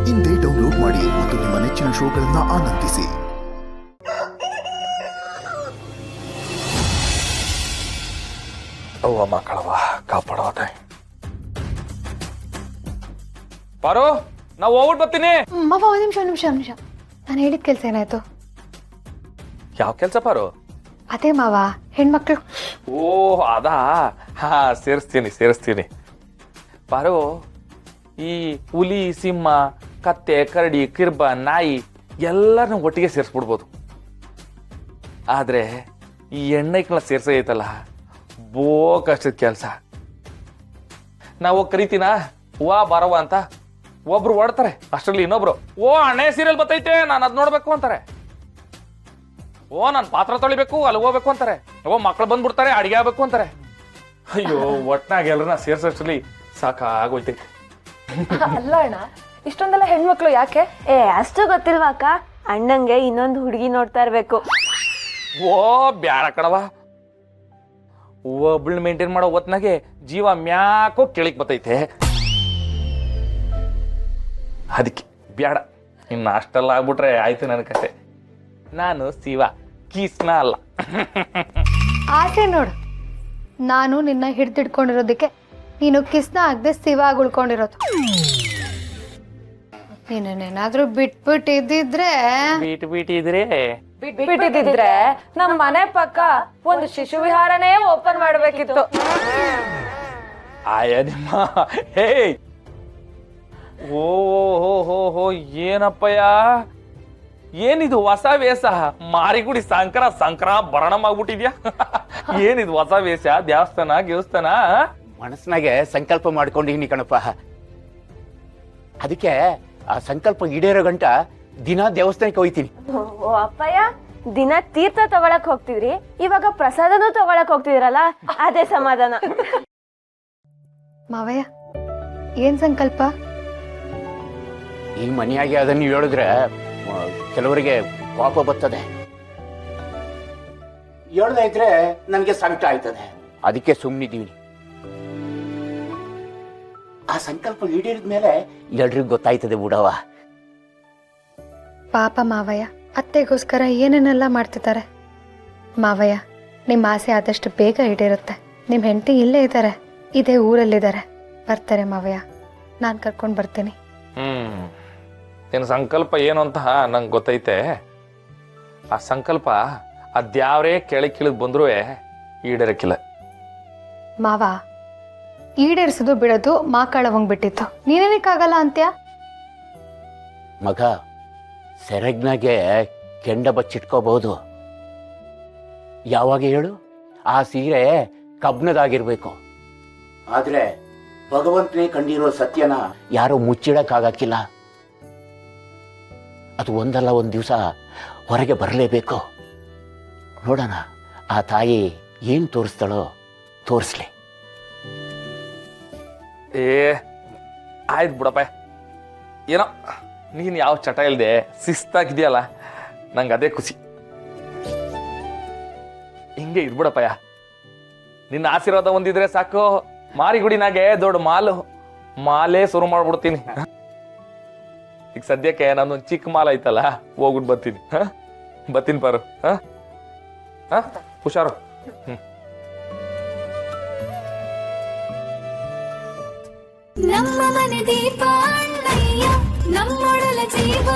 ಇಂದೇ ಡೌನ್ಲೋಡ್ ಮಾಡಿ ಮತ್ತು ನಿಮ್ಮ ನೆಚ್ಚಿನ ಶೋಗಳನ್ನ ಆನಂದಿಸಿ. ಅವ್ವ ಮಕ್ಕಳವ ಕಾಪಾಡೋದೆ. ಪಾರು, ನಾವು ಹೋಗ್ಬಿಟ್ಟು ಬರ್ತೀನಿ. ಮಾವ ಒಂದ್ ನಿಮಿಷ ನಾನು ಹೇಳಿದ ಕೆಲಸ ಏನಾಯ್ತು? ಯಾವ ಕೆಲಸ ಪಾರು? ಅದೇ ಮಾವ, ಹೆಣ್ಮಕ್ಳು. ಓ ಅದಾ, ಹಾ ಸೇರಿಸ್ತೀನಿ. ಪಾರು, ಈ ಹುಲಿ, ಸಿಂಹ, ಕತ್ತೆ, ಕರಡಿ, ಕಿರ್ಬ, ನಾಯಿ ಎಲ್ಲರನ್ನೂ ಒಟ್ಟಿಗೆ ಸೇರಿಸ್ಬಿಡ್ಬೋದು. ಆದ್ರೆ ಈ ಎಣ್ಣೆಗಳನ್ನ ಸೇರ್ಸೈತಲ್ಲ, ಬೋ ಕಷ್ಟದ ಕೆಲಸ. ನಾವು ಕರಿತೀನ ವಾ ಬರವ ಅಂತ, ಒಬ್ರು ಓಡ್ತಾರೆ, ಅಷ್ಟರಲ್ಲಿ ಇನ್ನೊಬ್ರು ಓ ಅಣ್ಣೆ ಸೀರಿಯಲ್ ಬತ್ತೈತೆ ನಾನು ಅದ್ ನೋಡ್ಬೇಕು ಅಂತಾರೆ. ಓ ನಾನು ಪಾತ್ರ ತೊಳಿಬೇಕು ಅಲ್ಲಿ ಹೋಗ್ಬೇಕು ಅಂತಾರೆ. ಓ ಮಕ್ಳು ಬಂದ್ಬಿಡ್ತಾರೆ ಅಡಿಗೆ ಆಗ್ಬೇಕು ಅಂತಾರೆ. ಅಯ್ಯೋ ಒಟ್ನಾಗ ಎಲ್ಲರನ್ನ ಸೇರ್ಸಷ್ಟರಲ್ಲಿ ಸಾಕಾಗೋಯ್ತೆ. ಅಲ್ಲ ಅಣ್ಣ, ಇಷ್ಟೊಂದೆಲ್ಲ ಹೆಣ್ಮಕ್ಳು ಯಾಕೆ? ಅಷ್ಟು ಗೊತ್ತಿಲ್ವಾ ಅಕ್ಕ? ಅಣ್ಣಂಗೆ ಇನ್ನೊಂದು ಹುಡುಗಿ ನೋಡ್ತಾ ಇರ್ಬೇಕು. ಓ ಬ್ಯಾಡ ಕಣವ, ಒಬ್ಳು ಮೇಂಟೈನ್ ಮಾಡೋ ಹೊತ್ನಾಗೆ ಜೀವ ಮ್ಯಾಕೋ ಕೆಳಕ್ ಬತ್ತೈತೆ. ಅದಕ್ಕೆ ಬ್ಯಾಡ, ಇನ್ನು ಅಷ್ಟೆಲ್ಲ ಆಗ್ಬಿಟ್ರೆ ಆಯ್ತು ನನ್ನ ಕತೆ. ನಾನು ಶಿವ, ಕೀಸ್ನ ಅಲ್ಲ. ಆಸೆ ನೋಡು, ನಾನು ನಿನ್ನ ಹಿಡ್ದಿಡ್ಕೊಂಡಿರೋದಕ್ಕೆ ನೀನು ಕಿಸ್ನ ಆಗದೆ ಶಿವ ಆಗಿ ಉಳ್ಕೊಂಡಿರೋದು. ನೀನೇನಾದ್ರೂ ಬಿಟ್ಬಿಟ್ಟಿದ್ರೆ ಬಿಟ್ಟಿದ್ರೆ ನಮ್ ಮನೆ ಪಕ್ಕ ಒಂದು ಶಿಶು ವಿಹಾರನೇ ಓಪನ್ ಮಾಡ್ಬೇಕಿತ್ತು. ಆಯ ನಿಮ್ಮ ಹೇ ಓ ಹೋ ಏನಪ್ಪಯ್ಯ, ಏನಿದು ಹೊಸ ವೇಷ? ಮಾರಿಗುಡಿ ಸಂಕ್ರ ಭರಣ ಆಗ್ಬಿಟ್ಟಿದ್ಯಾ? ಏನಿದು ಹೊಸ ವೇಷ? ದೇವಸ್ಥಾನ ಮನಸ್ಸಿನಾಗೆ ಸಂಕಲ್ಪ ಮಾಡ್ಕೊಂಡಿನಿ ಕಣಪ್ಪ. ಅದಕ್ಕೆ ಆ ಸಂಕಲ್ಪ ಈಡೇರೋ ಗಂಟ ದಿನ ದೇವಸ್ಥಾನಕ್ಕೆ ಹೋಗ್ತೀನಿ. ಓ ಅಪ್ಪಯ್ಯ, ದಿನ ತೀರ್ಥ ತಗೊಳಕ್ ಹೋಗ್ತಿದ್ರಿ, ಇವಾಗ ಪ್ರಸಾದನೂ ತಗೊಳಕ್ ಹೋಗ್ತಿದ್ರಲ್ಲ, ಅದೇ ಸಮಾಧಾನ. ಮಾವಯ್ಯ, ಏನ್ ಸಂಕಲ್ಪ? ಈ ಮನೆಯಾಗೆ ಅದನ್ನು ಹೇಳಿದ್ರೆ ಕೆಲವರಿಗೆ ಕೋಪ ಬರ್ತದೆ, ಹೇಳ್ದೆ ಇದ್ರೆ ನನಗೆ ಸಂಕಟ ಆಯ್ತದೆ. ಅದಕ್ಕೆ ಸುಮ್ಮನಿದ್ದೀವಿ. ಆ ಸಂಕಲ್ಪ ಈಡೇರಿದ ಮೇಲೆ ಎಲ್ರಿಗೂ ಗೊತ್ತಾಯ್ತದೆ ಬಿಡವ. ಪಾಪ ಮಾವಯ್ಯ, ಅತ್ತೆಗೋಸ್ಕರ ಏನೇನೆಲ್ಲ ಮಾಡ್ತಿದ್ದಾರೆ. ಮಾವಯ್ಯ, ನಿಮ್ಮ ಆಸೆ ಆದಷ್ಟು ಬೇಗ ಈಡೇರುತ್ತೆ. ನಿಮ್ಮ ಹೆಂಡತಿ ಇಲ್ಲೇ ಇದ್ದಾರೆ, ಇದೇ ಊರಲ್ಲಿದ್ದಾರೆ, ಬರ್ತಾರೆ ಮಾವಯ್ಯ. ನಾನು ಕರ್ಕೊಂಡು ಬರ್ತೀನಿ. ನಿನ್ನ ಸಂಕಲ್ಪ ಏನು ಅಂತ ನಂಗೆ ಗೊತ್ತೈತೆ. ಆ ಸಂಕಲ್ಪ ಅದ್ಯಾವ್ರೇ ಕೆಳಗಿಳಿದು ಬಂದ್ರೂ ಈಡೇರಕ್ಕಿಲ್ಲ. ಮಾವ, ಈಡೇರಿಸೋದು ಬಿಡೋದು ಮಾಕಾಳವಂಗ್ ಬಿಟ್ಟಿತ್ತು, ನೀನೇನಕ್ಕಾಗಲ್ಲ ಅಂತ್ಯ? ಮಗ, ಸೆರಗ್ನಾಗೆ ಕೆಂಡ ಬಚ್ಚಿಟ್ಕೋಬಹುದು. ಯಾವಾಗ ಹೇಳು? ಆ ಸೀರೆ ಕಬ್ನದಾಗಿರ್ಬೇಕು. ಆದ್ರೆ ಭಗವಂತನೇ ಕಂಡಿರೋ ಸತ್ಯನ ಯಾರು ಮುಚ್ಚಿಡಕ್ಕಾಗಕ್ಕಿಲ್ಲ. ಅದು ಒಂದಲ್ಲ ಒಂದು ದಿವಸ ಹೊರಗೆ ಬರಲೇಬೇಕು. ನೋಡೋಣ ಆ ತಾಯಿ ಏನ್ ತೋರಿಸ್ತಾಳೋ ತೋರಿಸ್ಲಿ. ಆಯ್ತು ಬಿಡಪ್ಪ, ಏನೋ ನೀನು ಯಾವ ಚಟ ಇಲ್ದೆ ಶಿಸ್ತಾಗಿದೆಯಲ್ಲ, ನಂಗೆ ಅದೇ ಖುಷಿ. ಹಿಂಗೆ ಇರ್ಬಿಡಪ್ಪಯ್ಯ, ನಿನ್ನ ಆಶೀರ್ವಾದ ಹೊಂದಿದ್ರೆ ಸಾಕು. ಮಾರಿಗುಡಿನಾಗೆ ದೊಡ್ಡ ಮಾಲೇ ಶುರು ಮಾಡ್ಬಿಡ್ತೀನಿ. ಈಗ ಸದ್ಯಕ್ಕೆ ನನ್ನೊಂದು ಚಿಕ್ಕ ಮಾಲ್ ಐತಲ್ಲ, ಹೋಗ್ಬಿಟ್ಟು ಬರ್ತೀನಿ ಪಾರು. ಹುಷಾರು. ನಮ್ಮ ಮನೆ ದೀಪ ಅಣ್ಣಯ್ಯ, ನಮ್ಮೊಡಲ ಜೀವ